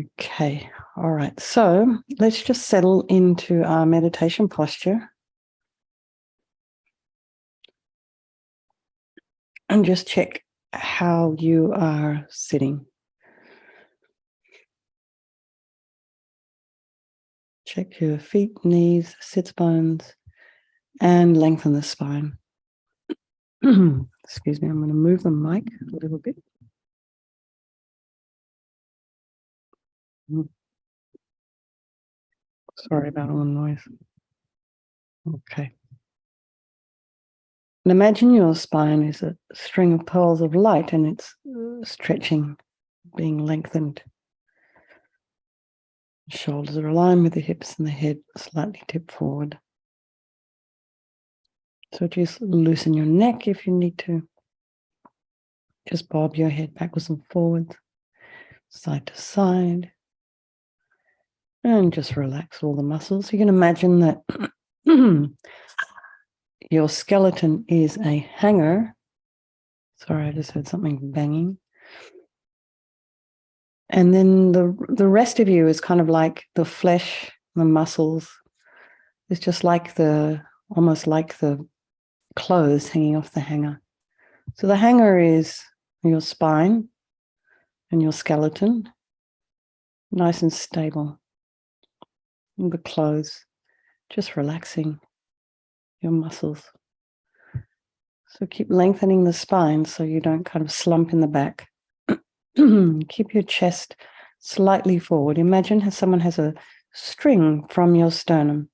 Okay, all right. So let's just settle into our meditation posture and just check how you are sitting. Check your feet, knees, sits bones, and lengthen the spine. Excuse me, I'm going to move the mic a little bit. Sorry about all the noise. Okay. And imagine your spine is a string of pearls of light and it's stretching, being lengthened. Shoulders are aligned with the hips and the head slightly tipped forward. So just loosen your neck if you need to. Just bob your head backwards and forwards, side to side. And just relax all the muscles. You can imagine that your skeleton is a hanger. Sorry, I just heard something banging. And then the rest of you is kind of like the flesh, the muscles. It's just like almost like the clothes hanging off the hanger. So the hanger is your spine and your skeleton, nice and stable. And the clothes, just relaxing your muscles. So keep lengthening the spine so you don't kind of slump in the back. Keep your chest slightly forward. Imagine how someone has a string from your sternum.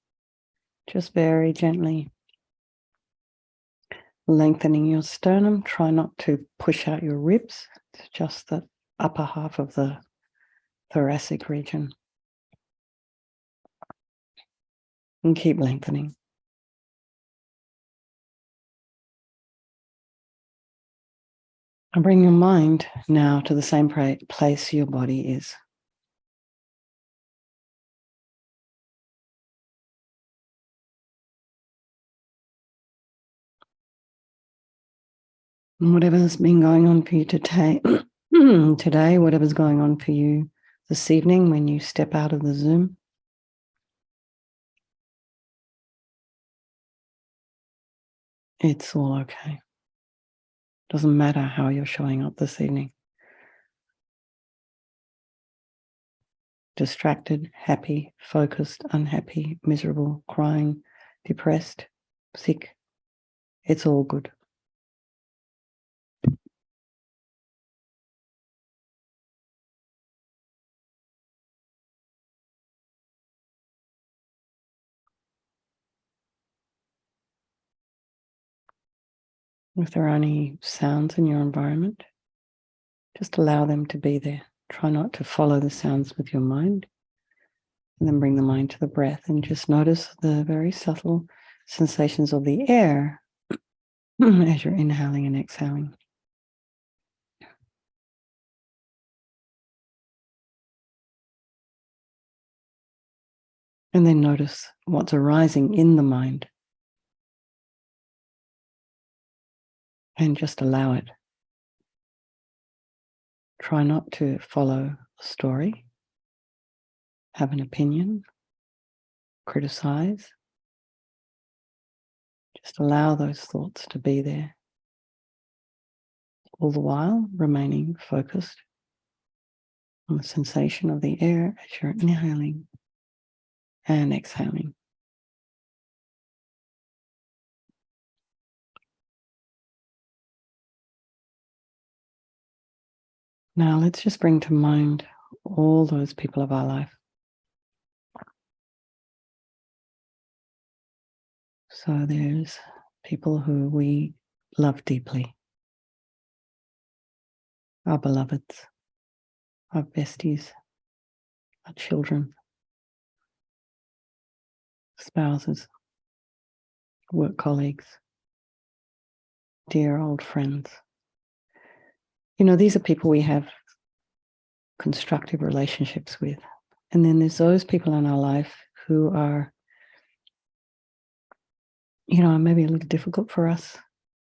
Just very gently lengthening your sternum. Try not to push out your ribs. It's just the upper half of the thoracic region. And keep lengthening. And bring your mind now to the same place your body is. And whatever's been going on for you today, whatever's going on for you this evening when you step out of the Zoom, it's all okay. Doesn't matter how you're showing up this evening. Distracted, happy, focused, unhappy, miserable, crying, depressed, sick. It's all good. If there are any sounds in your environment, just allow them to be there. Try not to follow the sounds with your mind. And then bring the mind to the breath and just notice the very subtle sensations of the air as you're inhaling and exhaling. And then notice what's arising in the mind. And just allow it. Try not to follow a story, have an opinion, criticize. Just allow those thoughts to be there. All the while remaining focused on the sensation of the air as you're inhaling and exhaling. Now let's just bring to mind all those people of our life. So there's people who we love deeply, our beloveds, our besties, our children, spouses, work colleagues, dear old friends. You know, these are people we have constructive relationships with. And then there's those people in our life who are, you know, maybe a little difficult for us.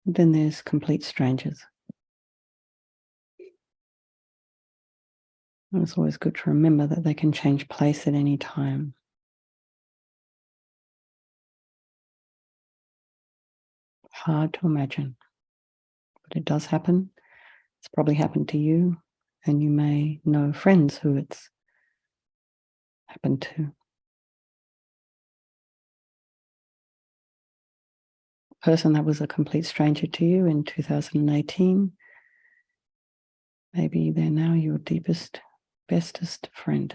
Then there's complete strangers. And it's always good to remember that they can change place at any time. Hard to imagine, but it does happen. It's probably happened to you, and you may know friends who it's happened to. A person that was a complete stranger to you in 2018, maybe they're now your deepest, bestest friend.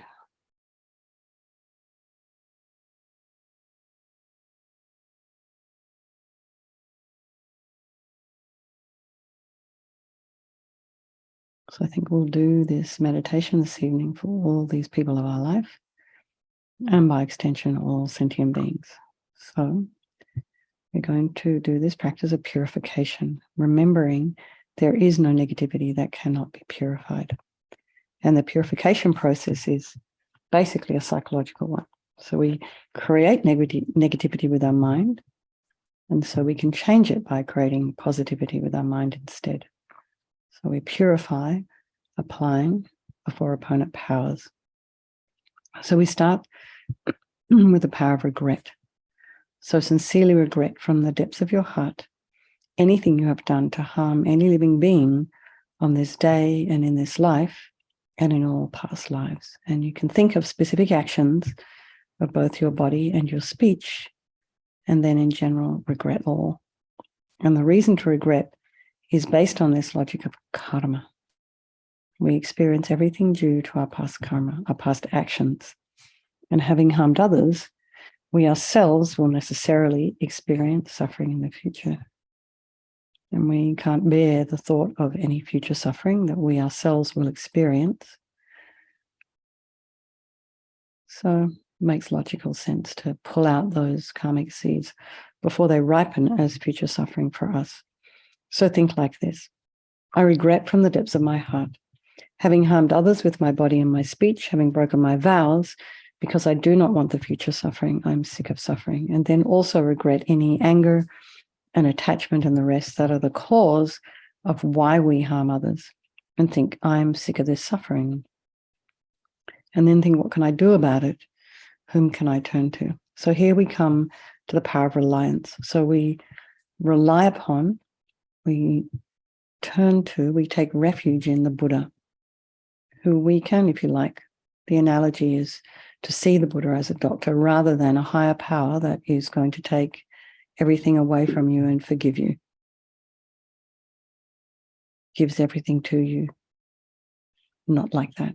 So I think we'll do this meditation this evening for all these people of our life, and by extension, all sentient beings. So we're going to do this practice of purification, remembering there is no negativity that cannot be purified. And the purification process is basically a psychological one. So we create negativity with our mind, and so we can change it by creating positivity with our mind instead. So we purify, applying before opponent powers. So we start with the power of regret. So sincerely regret from the depths of your heart anything you have done to harm any living being on this day and in this life and in all past lives. And you can think of specific actions of both your body and your speech, and then in general, regret all. And the reason to regret is based on this logic of karma. We experience everything due to our past karma, our past actions. And having harmed others, we ourselves will necessarily experience suffering in the future. And we can't bear the thought of any future suffering that we ourselves will experience. So it makes logical sense to pull out those karmic seeds before they ripen as future suffering for us. So think like this. I regret from the depths of my heart, having harmed others with my body and my speech, having broken my vows, because I do not want the future suffering. I'm sick of suffering. And then also regret any anger and attachment and the rest that are the cause of why we harm others, and think, I'm sick of this suffering. And then think, what can I do about it? Whom can I turn to? So here we come to the power of reliance. So we rely upon, we turn to, we take refuge in the Buddha, who we can, if you like. The analogy is to see the Buddha as a doctor rather than a higher power that is going to take everything away from you and forgive you. Gives everything to you. Not like that.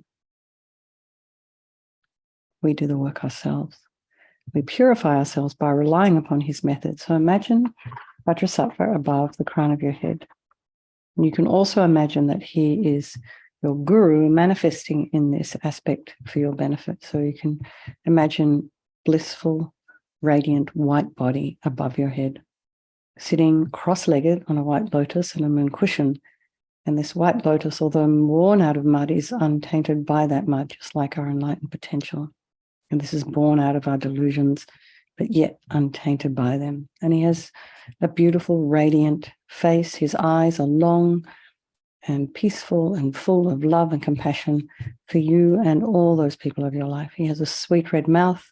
We do the work ourselves. We purify ourselves by relying upon his method. So imagine Vajrasattva above the crown of your head. And you can also imagine that he is your guru manifesting in this aspect for your benefit. So you can imagine blissful, radiant white body above your head, sitting cross-legged on a white lotus and a moon cushion. And this white lotus, although worn out of mud, is untainted by that mud, just like our enlightened potential. And this is born out of our delusions, but yet untainted by them. And he has a beautiful, radiant face. His eyes are long and peaceful and full of love and compassion for you and all those people of your life. He has a sweet red mouth.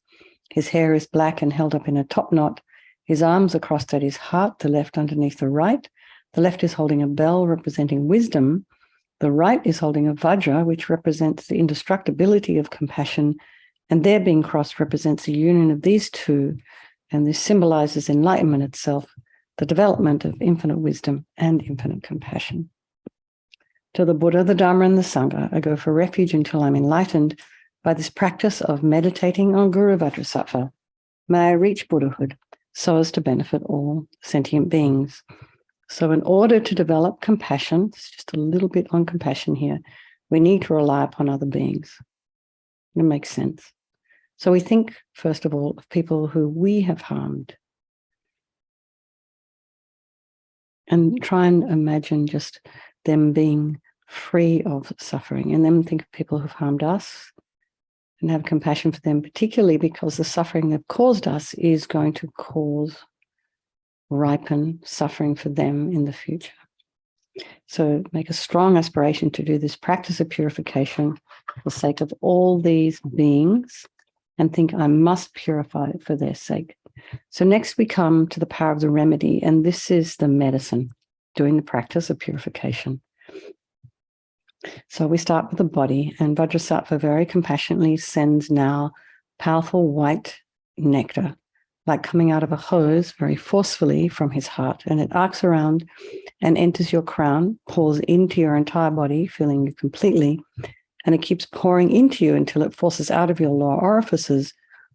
His hair is black and held up in a top knot. His arms are crossed at his heart, the left underneath the right. The left is holding a bell representing wisdom. The right is holding a vajra, which represents the indestructibility of compassion. And their being crossed represents the union of these two. And this symbolizes enlightenment itself, the development of infinite wisdom and infinite compassion. To the Buddha, the Dharma, and the Sangha, I go for refuge until I'm enlightened by this practice of meditating on Guru Vajrasattva. May I reach Buddhahood so as to benefit all sentient beings. So in order to develop compassion, it's just a little bit on compassion here, we need to rely upon other beings. It makes sense. So we think, first of all, of people who we have harmed. And try and imagine just them being free of suffering, and then think of people who've harmed us and have compassion for them, particularly because the suffering they've caused us is going to ripen suffering for them in the future. So make a strong aspiration to do this practice of purification for the sake of all these beings, and think I must purify it for their sake. So next we come to the power of the remedy, and this is the medicine, doing the practice of purification. So we start with the body, and Vajrasattva very compassionately sends now powerful white nectar, like coming out of a hose very forcefully from his heart, and it arcs around and enters your crown, pours into your entire body, filling you completely, and it keeps pouring into you until it forces out of your lower orifices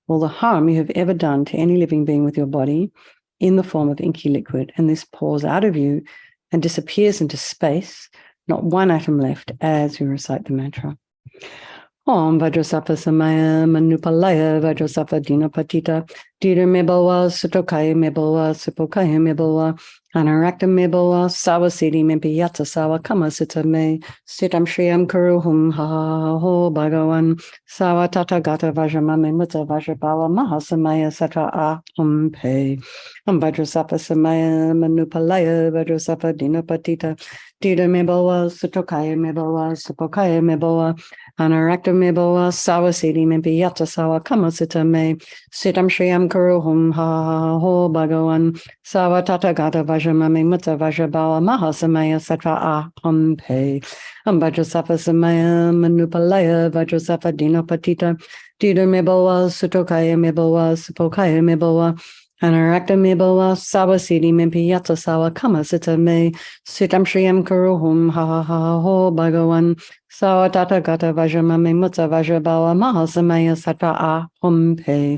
all the harm you have ever done to any living being with your body in the form of inky liquid, and this pours out of you and disappears into space, not one atom left as you recite the mantra. Om Vajrasattva Samaya Manupalaya Vajrasattva Dinapatita Dita Mebawa Sutokaya Mebawa Supokaya Mebawa Anarakta Mebawa Sawasiti Mempiyata Sawa Kama Sita Me Sitam Shriyam Kuruhum Ha Ho Bhagavan Sawa Tata Gata Vajramame Mutta Vajrabawa Mahasamaya Satra Aham Pe Om Vajrasattva Samaya Manupalaya Vajrasattva Dinapatita Dita Mebawa Sutokaya Mebawa Supokaya Mebawa Anarakta Mebawa Sawasiti Mempiyata Sawa Kama Sita Me Sitam Shriyam Kuruhum Ha Ho Bhagavan Sawa Tata Gata Vajramame Mutta Vajrabawa Mahasamaya Satra Aham Pe Om Vajrasattva Samaya Manupalaya Vajrasattva Dinapatita Dita Mebawa Sutokaya Mebawa Supokaya Mebawa Anarakta Mebawa Sawasiti Mempiyata Sawa Kama Sita Me Sitam Shriyam Kuruhum Ha Ho Bhagavan Sawa Tata Gata Vajramame Mutta Vajrabawa Mahasamaya Satra Aham Pe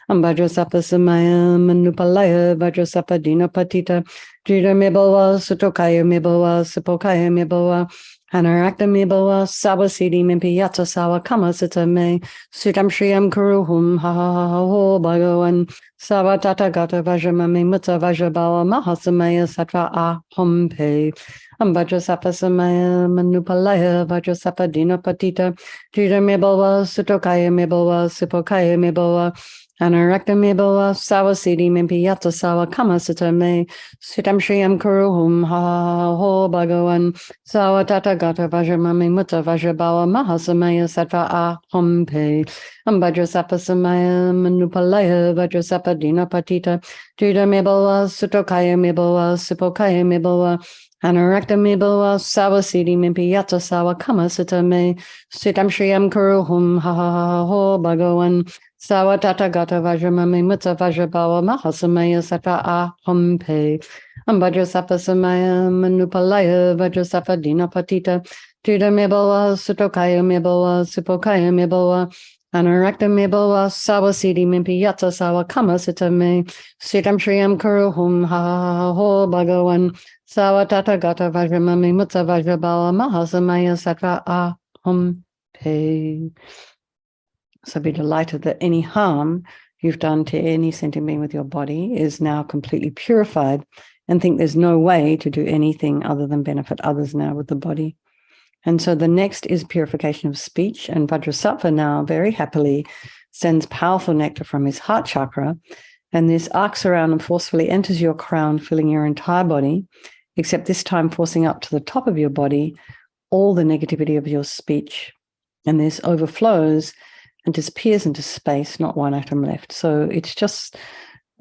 Om Vajrasattva Samaya Manupalaya Vajrasattva Dinapatita Dita Mebawa Sutokaya Mebawa Supokaya Mebawa Anarakta Mebawa Sawasiti Mempiyata Sawa Kama Sita Me Sitam Shriyam Kuruhum Ha Ho Bhagavan Sawa Tata Gata Vajramame Mutta Vajrabawa Mahasamaya Satra Aham Pe Om Vajrasattva Samaya Manupalaya Vajrasattva Dinapatita Dita Mebawa Sutokaya Mebawa Supokaya Mebawa Anarakta Mebawa Sawasiti Mempiyata Sawa Kama Sita Me Sitam Shriyam Kuruhum Ha Ho Bhagavan Sawa Tata Gata Vajramame Mutta Vajrabawa Mahasamaya Satra Aham Pe Om Vajrasattva Samaya Manupalaya Vajrasattva Dinapatita Dita Mebawa Sutokaya Mebawa Supokaya Mebawa Anarakta Mebawa Sawasiti Mempiyata Sawa Kama Sita Me Sitam Shriyam Kuruhum Ha Ho Bhagavan Sawa Tata Gata Vajramame Mutta Vajrabawa Mahasamaya Satra Aham Pe Om Vajrasattva Samaya Manupalaya Vajrasattva Dinapatita Dita Mebawa Sutokaya Mebawa Supokaya Mebawa Anarakta Mebawa Sawasiti Mempiyata Sawa Kama Sita Me Sitam Shriyam Kuruhum Ha Ho Bhagavan Sawa Tata Gata Vajramame Mutta Vajrabawa Mahasamaya Satra Aham Pe. So be delighted that any harm you've done to any sentient being with your body is now completely purified, and think there's no way to do anything other than benefit others now with the body. And so the next is purification of speech, and Vajrasattva now very happily sends powerful nectar from his heart chakra, and this arcs around and forcefully enters your crown, filling your entire body, except this time forcing up to the top of your body all the negativity of your speech. And this overflows and disappears into space, not one atom left. So it's just,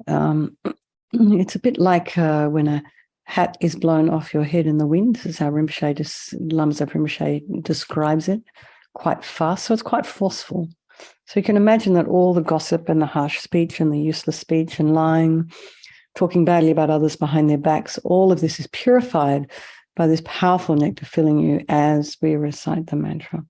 it's a bit like when a hat is blown off your head in the wind. This is how Lama Zopa Rinpoche describes it, quite fast. So it's quite forceful. So you can imagine that all the gossip and the harsh speech and the useless speech and lying, talking badly about others behind their backs, all of this is purified by this powerful nectar filling you as we recite the mantra.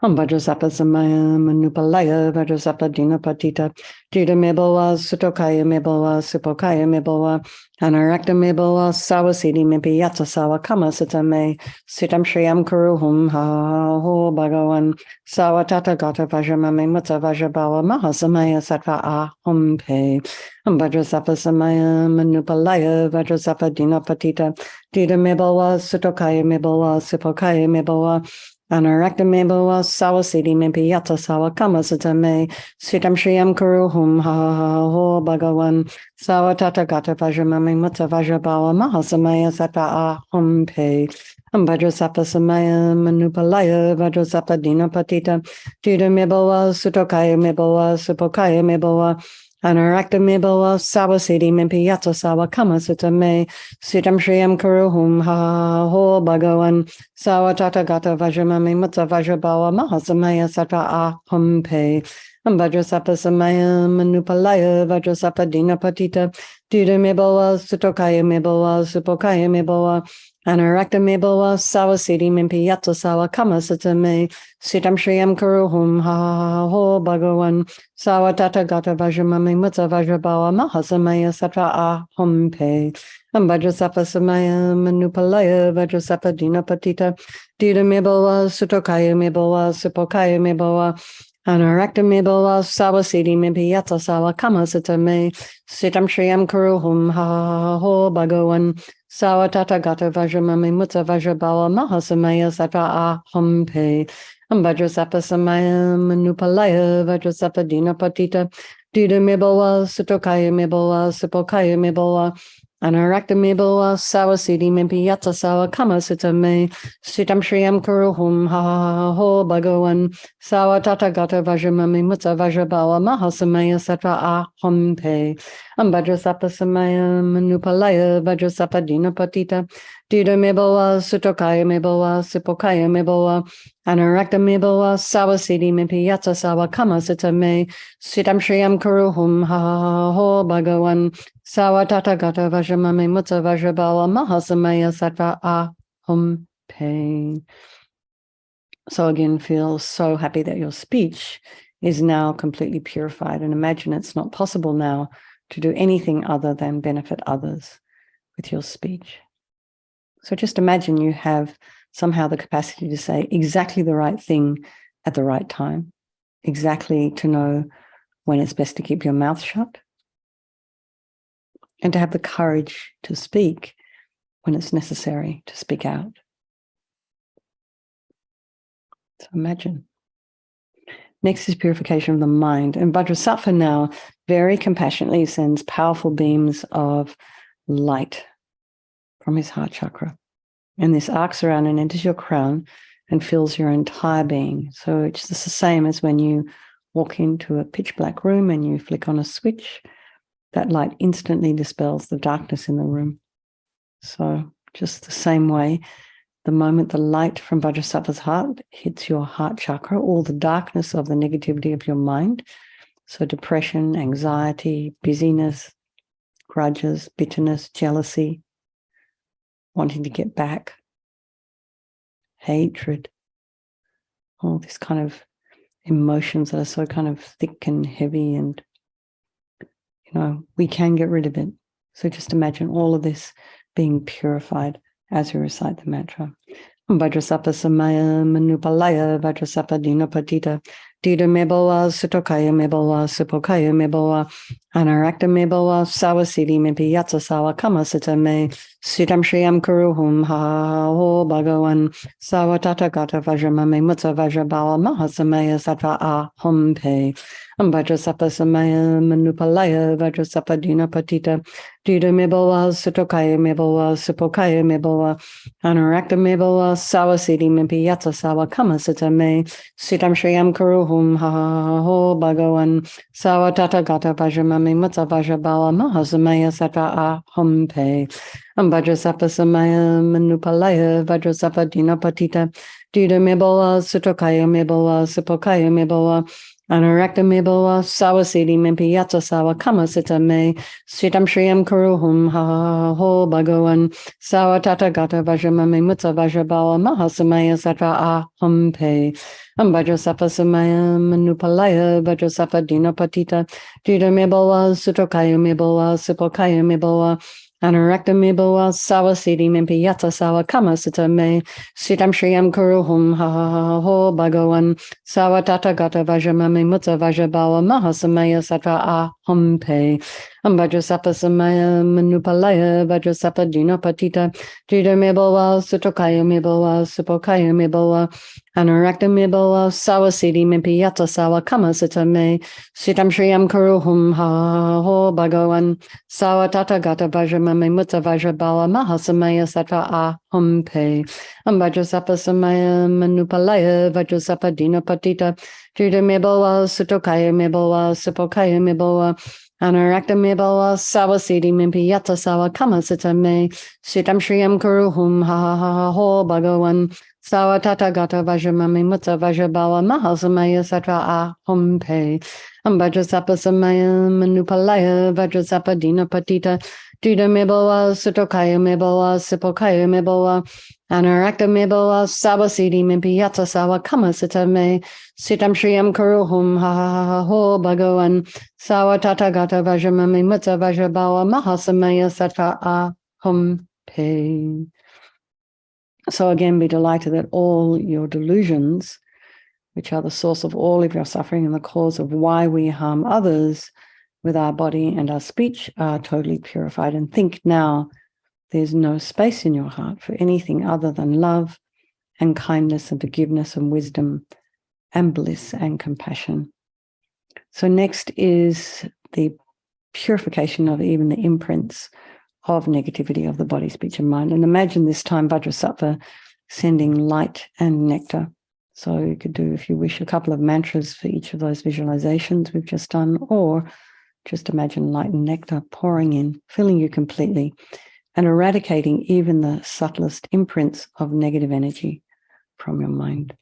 Om Vajrasattva Samaya Manupalaya Vajrasattva Dinapatita Dita Mebawa Sutokaya Mebawa Supokaya Mebawa Anarakta Mebawa Sawasiti Mempiyata Sawa Kama Sita Me Sitam Shriyam Kuruhum Ha Ho Bhagavan Sawa Tata Gata Vajramame Mutta Vajrabawa Mahasamaya Satra Aham Pe Om Vajrasattva Samaya Manupalaya Vajrasattva Dinapatita Dita Mebawa Sutokaya Mebawa Supokaya Mebawa Anarakta Meboa Sawasiti Mimpi Yata Sawa Kamasata Me Sitam Shriyam Kuruhum Ha Ho Bhagawan Sawatata Gata Vajramami Mutta Vajrabawa Mahasamaya Sata Ahum Pe Vajrasattva Samaya Manupalaya Vajrasattva Dina Patita Tita Meboa Sutokaya Meboa Supokaya Meboa Anarakta Meboa Sawasiti Mimpi Yata Sawa Kamasata Me Sitam Shriyam Kuruhum Ha Ho Bhagawan Sawatata Gata Vajramami Mutta Vajrabawa Mahasamaya Sata Ahum Pe Vajrasattva Samaya Manupalaya Vajrasattva Dina Patita Tita Meboa Sutokaya Meboa Supokaya Meboa Anarakta Meboa Sawasiti Mimpi Yata Sawa Kamasata Me Sitam Shriyam Kuruhum Ha Ho Bhagawan Sawatata Gata Vajramami Mutta Vajrabawa Mahasamaya Sata Ahum Pe Vajrasattva Samaya Manupalaya Vajrasattva Dina Patita Dita Meboa Sutokaya Meboa Supokaya Meboa Anarakta Meboa Sawasiti Mimpi Yata Sawa Kamasata Me Sitam Shriyam Kuruhum Ha Ho Bhagawan Sawatata Gata Vajramami Mutta Vajrabawa Mahasamaya Sata Ahum Pe Vajrasattva Samaya Manupalaya Vajrasattva Dina Patita Dita Meboa Sutokaya Meboa Supokaya Meboa Anarakta Meboa Sawasiti Mimpi Yata Sawa Kamasata Me Sitam Shriyam Kuruhum Ha Ho Bhagawan Sawatata Gata Vajramami Mutta Vajrabawa Mahasamaya Sata Ahum Pe Vajrasattva Samaya Manupalaya Vajrasattva Dina Patita Dita Meboa Sutokaya Meboa Supokaya Meboa Anarakta Meboa Sawasiti Mimpi Yata Sawa Kamasata Me Sitam Shriyam Kuruhum Ha Ho Bhagawan Sawatata Gata Vajramami Mutta Vajrabawa Mahasamaya Sata Ahum Pe. So again, feel so happy that your speech is now completely purified, and imagine it's not possible now to do anything other than benefit others with your speech. So just imagine you have somehow the capacity to say exactly the right thing at the right time, exactly to know when it's best to keep your mouth shut, and to have the courage to speak when it's necessary to speak out. So imagine. Next is purification of the mind. And Vajrasattva now very compassionately sends powerful beams of light from his heart chakra. And this arcs around and enters your crown and fills your entire being. So it's just the same as when you walk into a pitch black room and you flick on a switch, that light instantly dispels the darkness in the room. So just the same way, the moment the light from Vajrasattva's heart hits your heart chakra, all the darkness of the negativity of your mind, so depression, anxiety, busyness, grudges, bitterness, jealousy, wanting to get back, hatred, all this kind of emotions that are so kind of thick and heavy, and, we can get rid of it. So just imagine all of this being purified as we recite the mantra. Vajrasattva Samaya Manupalaya Vajrasattva Dina Patita Dita Meboa Sutokaya Meboa Supokaya Meboa Anarakta Meboa Sawasiti Mimpi Yatsa Sawa Kamasata Me Sitam Shriyam Kuruhum Ha Ho Bhagawan Sawatata Gata Vajramame Mutta Vajrabawa Mahasamaya Sata Ahum Pe Vajrasattva Samaya Manupalaya Vajrasattva Dina Patita Dita Meboa Sutokaya Meboa Supokaya Meboa Anarakta Meboa Sawasiti Mimpi Yatsa Sawa Kamasata Me Sitam Shriyam Kuruhum Ha Ho Bhagawan Sawatata Gata Vajramame Mutta Vajrabawa Mahasamaya Sata Ahum Pe Vajrasattva Samaya Manupalaya Vajrasattva Dina Patita Dita Meboa Sutokaya Meboa Supokaya Meboa Anarakta Meboa Sawasiti Mimpi Yatsa Sawa Kamasata Me Sitam Shriyam Kuruhum Ha Ho Bhagawan Sawatata Gata Vajramame Mutta Vajrabawa Mahasamaya Sata Ahum Pe Vajrasattva Samaya Manupalaya Vajrasattva Dina Patita Dita Meboa Sutokaya Meboa Supokaya Meboa Anarakta Meboa Sawasiti Mimpi Yatsa Sawa Kamasata Me Sitam Shriyam Kuruhum Ha Ho Bhagawan Sawatata Gata Vajramame Mutta Vajrabawa Mahasamaya Sata Ahum Pe Vajrasattva Samaya Manupalaya Vajrasattva Dina Patita Dita Meboa Sutokaya Meboa Supokaya Meboa Anurakta Miboa Sawa Siddhi Mimpi Yata Sawa Kama Sita Me Sitam Shriyam Kuruhum Ha Ho Bhagavan Sawa Tata Gata Vajramame Mutta Vajrabala Mahasamaya Sattva Ahum Pe Vajrasattva Samaya Manupalaya Vajrasattva Dina Patita Juda Miboa Sutokaya Miboa Sipokaya Miboa Anurakta Miboa Sawa Siddhi Mimpi Yata Sawa Kama Sita Me Sitam Shriyam Kuruhum Ha Ho Bhagavan Sawa Tata Gata Vajramami Mutta Vajrabala Mahasamaya Sattva Ahum Pe Vajrasattva Samaya Manupalaya Vajrasattva Dina Patita Juda Miboa Sutokaya Miboa Sipokaya Miboa Anurakta Miboa Sawa Siddhi Mimpi Yata Sawa Kama Sita Me Sitam Shriyam Kuruhum Ha Ho Bhagavan Sawa Tata Gata Vajramami Mutta Vajrabala Mahasamaya Sattva Ahum Pe. So again, be delighted that all your delusions, which are the source of all of your suffering and the cause of why we harm others with our body and our speech, are totally purified. And think now, there's no space in your heart for anything other than love and kindness and forgiveness and wisdom and bliss and compassion. So next is the purification of even the imprints of negativity of the body, speech, and mind. And imagine this time Vajrasattva sending light and nectar. So you could do, if you wish, a couple of mantras for each of those visualizations we've just done, or just imagine light and nectar pouring in, filling you completely, and eradicating even the subtlest imprints of negative energy from your mind.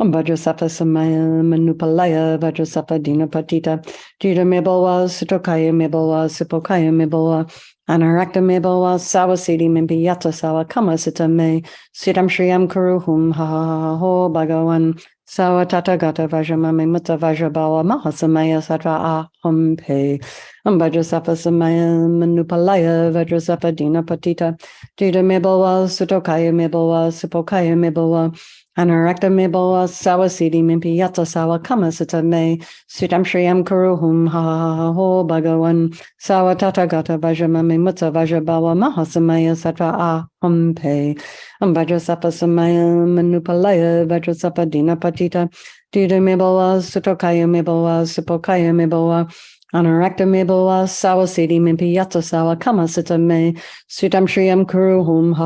Vajrasattva Samaya Manupalaya Vajrasattva Dina Patita Jita Miboa Sutokaya Miboa Sipokaya Miboa Anurakta Miboa Sawa Siddhi Mimpi Yata Sawa Kama Sita Me Sitam Shriyam Kuruhum Ha Ho Bhagavan Sawa Tata Gata Vajramame Mutta Vajrabala Mahasamaya Sattva Ahum Pe Vajrasattva Samaya Manupalaya Vajrasattva Dina Patita Jita Miboa Sutokaya Miboa Sipokaya Miboa Anurakta Miboa Sawa Siddhi Mimpi Yata Sawa Kama Sita Me Sitam Shriyam Kuruhum Ha Ho Bhagavan Sawa Tata Gata Vajramame Mutta Vajrabala Mahasamaya Sattva Ahum Pe Vajrasattva Samaya Manupalaya Vajrasattva Dina Patita Dida Miboa Sutokaya Miboa Sipokaya Miboa Anurakta Miboa Sawa Siddhi Mimpi Yata Sawa Kama Sita Me Sitam Shriyam Kuruhum Ha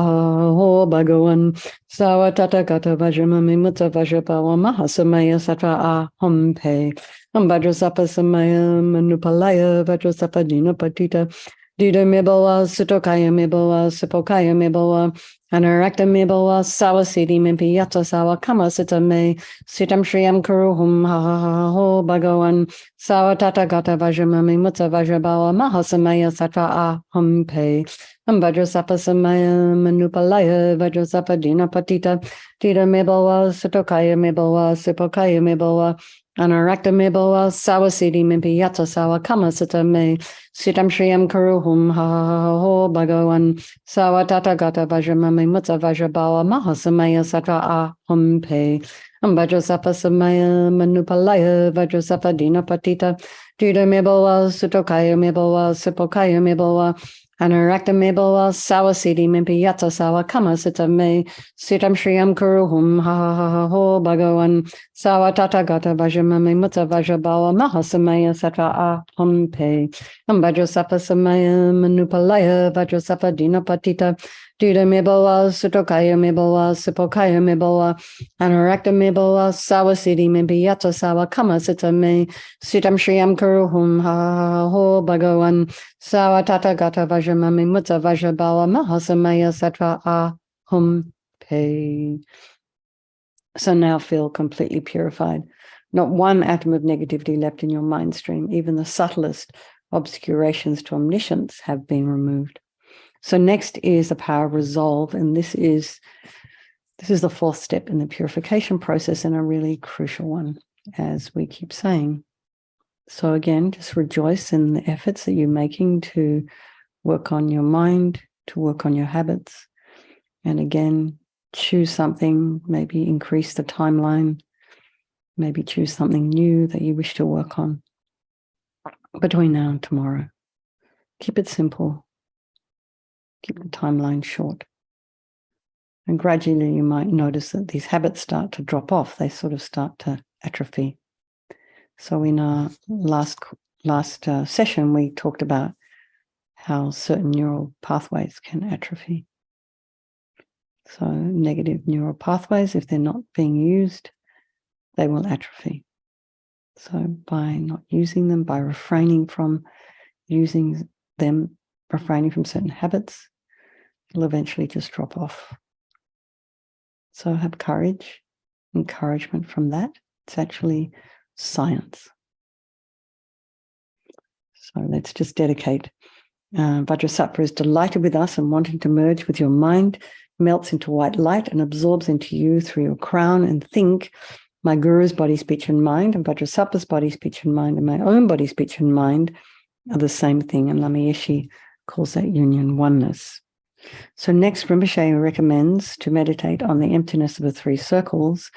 Ho Bhagavan Sawa Tata Gata Vajramame Mutta Vajrabala Mahasamaya Sattva Ahum Pe Vajrasattva Samaya Manupalaya Vajrasattva Dina Patita Dida Miboa Sutokaya Miboa Sipokaya Miboa Anurakta Miboa Sawa Siddhi Mimpi Yata Sawa Kama Sita Me Sitam Shriyam Kuruhum Ha Ho Bhagavan Sawa Tata Gata Vajramame Mutta Vajrabala Mahasamaya Sattva Ahum Pe Vajrasattva Samaya Manupalaya Vajrasattva Dina Patita Dida Miboa Sutokaya Miboa Sipokaya Miboa Anurakta Miboa Sawa Siddhi Mimpi Yata Sawa Kama Sita Me Sitam Shriyam Kuruhum Ha Ho Bhagavan Sawa Tata Gata Vajramame Mutta Vajrabala Mahasamaya Sattva Ahum Pe Vajrasattva Samaya Manupalaya Vajrasattva Dina Patita Dida Miboa Sutokaya Miboa Sipokaya Miboa Anurakta Miboa Sawa Siddhi Mimpi Yata Sawa Kama Sita Me Sitam Shriyam Kuruhum Ha Ho Bhagavan Sawa Tata Gata Vajramame Mutta Vajrabala Mahasamaya Sattva Ahum Pe Vajrasattva Samaya Manupalaya Vajrasattva Dina Patita Dida Miboa Sutokaya Miboa Sipokaya Miboa Anurakta Miboa Sawa Siddhi Mimpi Yata Sawa Kama Sita Me Sitam Shriyam Kuruhum Ha Ho Bhagavan Sawa Tata Gata Vajramame Mutta Vajrabala Mahasamaya Sattva Ahum Pe. So now feel completely purified. Not one atom of negativity left in your mind stream. Even the subtlest obscurations to omniscience have been removed. So next is the power of resolve, and this is the fourth step in the purification process, and a really crucial one, as we keep saying. So again, just rejoice in the efforts that you're making to work on your mind, to work on your habits, and again, choose something, maybe increase the timeline, maybe choose something new that you wish to work on between now and tomorrow. Keep it simple. Keep the timeline short. And gradually you might notice that these habits start to drop off. They sort of start to atrophy. So in our last session, we talked about how certain neural pathways can atrophy. So negative neural pathways, if they're not being used, they will atrophy. So by not using them, by refraining from using them, refraining from certain habits, it'll eventually just drop off. So have courage, encouragement from that. It's actually science. So let's just dedicate. Vajrasattva is delighted with us and wanting to merge with your mind, melts into white light and absorbs into you through your crown and think, my guru's body, speech, and mind, and Vajrasattva's body, speech, and mind, and my own body, speech, and mind are the same thing. And LAMA YESHE calls that union oneness. So next, Rinpoche recommends to meditate on the emptiness of the three circles.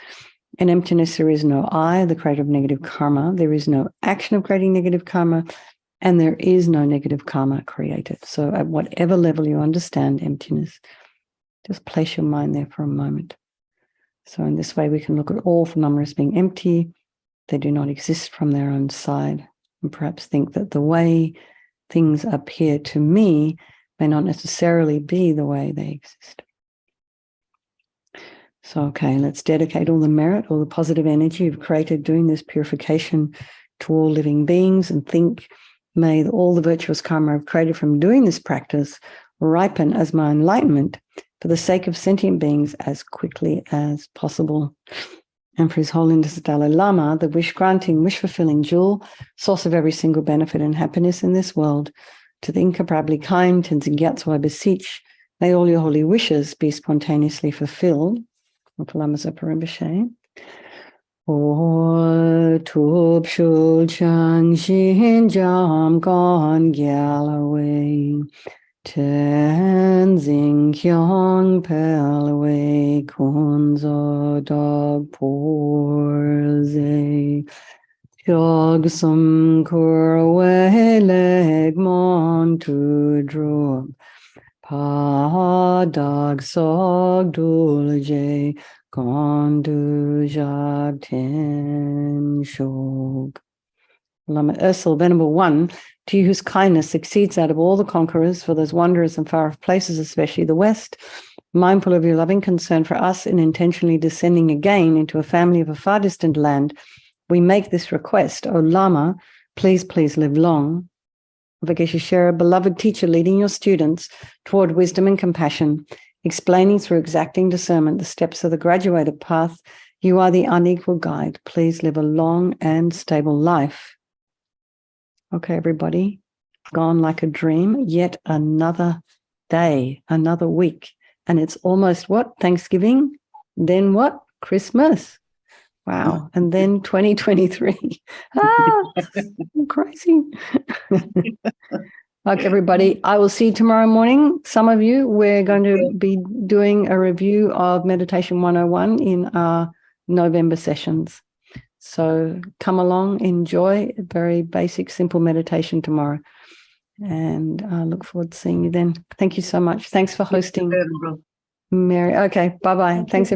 In emptiness, there is no I, the creator of negative karma. There is no action of creating negative karma, and there is no negative karma created. So at whatever level you understand emptiness, just place your mind there for a moment. So in this way, we can look at all phenomena as being empty. They do not exist from their own side, and perhaps think that the way things appear to me may not necessarily be the way they exist. So, okay, let's dedicate all the merit, all the positive energy you've created doing this purification to all living beings, and think, may all the virtuous karma I've created from doing this practice ripen as my enlightenment for the sake of sentient beings as quickly as possible. And for His Holiness the Dalai Lama, the wish-granting, wish-fulfilling jewel, source of every single benefit and happiness in this world, to the incomparably kind Tenzin Gyatso, I beseech, may all your holy wishes be spontaneously fulfilled. For Lama Zopa Rinpoche. O Tup Shul Chang Shin Jam Gon Galloway Tenzin Kyong Pelway Kunzo Dog Porze Jog Sum Kurwe Leg Mon Tu Drop Pa Dag Sog Dulje Gondu Jag Ten Shog. Lama Ursel, Venerable One, to you whose kindness exceeds that of all the conquerors, for those wondrous and far off places, especially the West, mindful of your loving concern for us in intentionally descending again into a family of a far distant land, we make this request. O Lama, please, please live long. Vakeshishera, beloved teacher, leading your students toward wisdom and compassion, explaining through exacting discernment the steps of the graduated path. You are the unequal guide. Please live a long and stable life. Okay, everybody, gone like a dream. Yet another day, another week. And it's almost what? Thanksgiving? Then what? Christmas. Wow. And then 2023. I'm crazy. Okay, everybody, I will see you tomorrow morning. Some of you, we're going to be doing a review of Meditation 101 in our November sessions. So come along, enjoy a very basic, simple meditation tomorrow. And I look forward to seeing you then. Thank you so much. Thanks for hosting, Mary. Okay, bye-bye. Thanks, everybody.